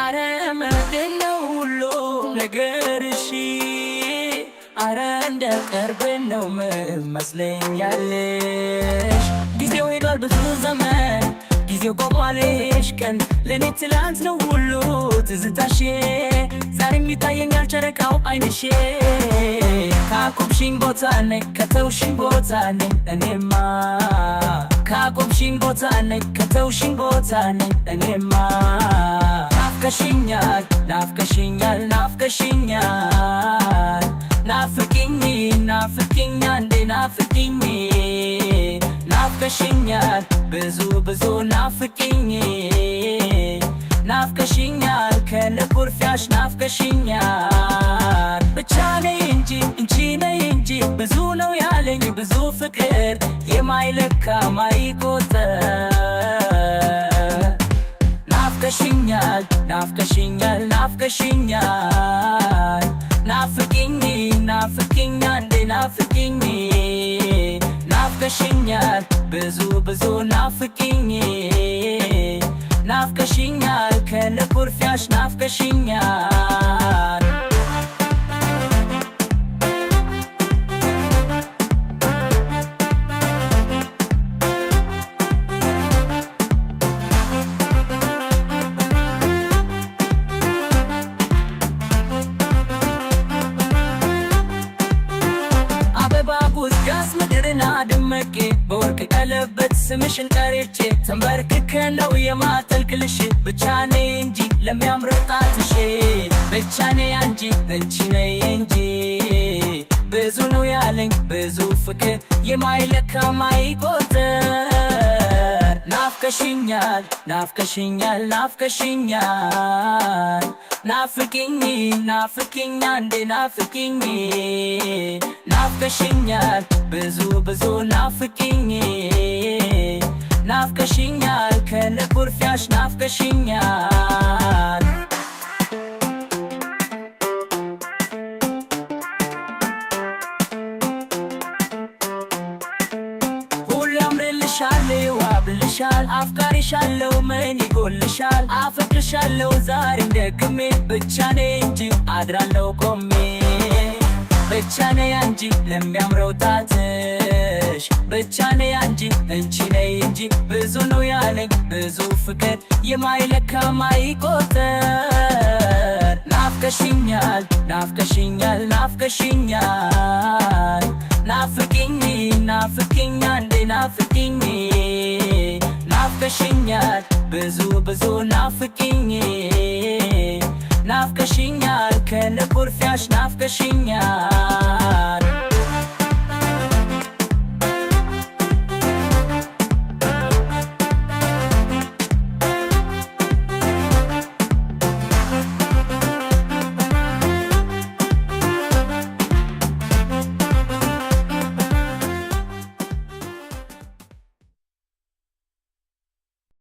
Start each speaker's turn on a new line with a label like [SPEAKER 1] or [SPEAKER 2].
[SPEAKER 1] አረ ምንድነው ሁሉ ነገርሽ አረ እንደ ቅርብ ነው መስለኛለሽ ጊዜው ሄዷል ብዙ ዘመን ጊዜው ቆሟልሽ ቀን ለኔ ትላንት ነው ሁሉ ትዝታሽ ዛሬም ይታየኛል ጨረቃው አይንሽ ካቆምሽኝ ቦታ ነኝ ከተውሽኝ ቦታ ነኝ እኔማ ካቆምሽኝ ቦታ ነኝ ከተውሽኝ ቦታ ነኝ እኔማ ናፍቀሽኛል ናፍቀሽኛል ናፍቀሽኛል ናፍቂኝ ናፍቂኝ አንዴ ናፍቂኝ ናፍቀሽኛል ብዙ ብዙ ናፍቂኝ ናፍቀሽኛል ከነኩርፊያሽ ናፍቀሽኛል ብቻ ነይ እንጂ እንቺ ነይ እንጂ ብዙ ነው ያለኝ ብዙ ፍቅር የማይለካ ማይቆጠር ናፍቀሽኛል ናፍቀሽኛል ናፍቀሽኛል ናፍቂኝ ናፍቂኝ አንዴ ናፍቂኝ ናፍቀሽኛል ብዙ ብዙ ናፍቂኝ ናፍቀሽኛል ከነኩርፊያሽ ናፍቀሽኛል ምድርና ድመቄ በወርቅ ቀለበት ስምሽን ቀርጬ ተንበርክኬ ነው የማጠልቅልሽ ብቻ ነይ እንጂ ለሚያምረው ጣትሽ ብቻ ነይ አንቺ እንቺ ነይ እንጂ ብዙ ነው ያለኝ ብዙ ፍቅር የማይለካ ማይቆጠር ናፍቀሽኛል ናፍቀሽኛል ናፍቀሽኛል ናፍቂኝ ናፍቂኝ አንዴ ናፍቂኝ ናፍቀሽኛል ብዙ ብዙ ናፍቂኝ ናፍቀሽኛል ከነኩርፊያሽ ናፍቀሽኛል አብልሻል አፍቃሪሻለው ምን ይጎልሻል አፈቅርሻለው ዛሬም ደግሜ ብቻ ነይ እንጂ አድራለው ቆሜ ብቻ ነይ አንቺ ለሚያምረው ጣትሽ ብቻ ነይ አንቺ እንቺ ነይ እንጂ ብዙ ነው ያለኝ ብዙ ፍቅር የማይለካ ማይቆጠር ናፍቀሽኛል ናፍቀሽኛል ናፍቀሽኛል ናፍቂኝ ናፍቂኝ አንዴ ናፍቂኝ ናፍቀሽኛል ብዙ ብዙ ናፍቂኝ ናፍቀሽኛል ከነኩርፊያሽ ናፍቀሽኛል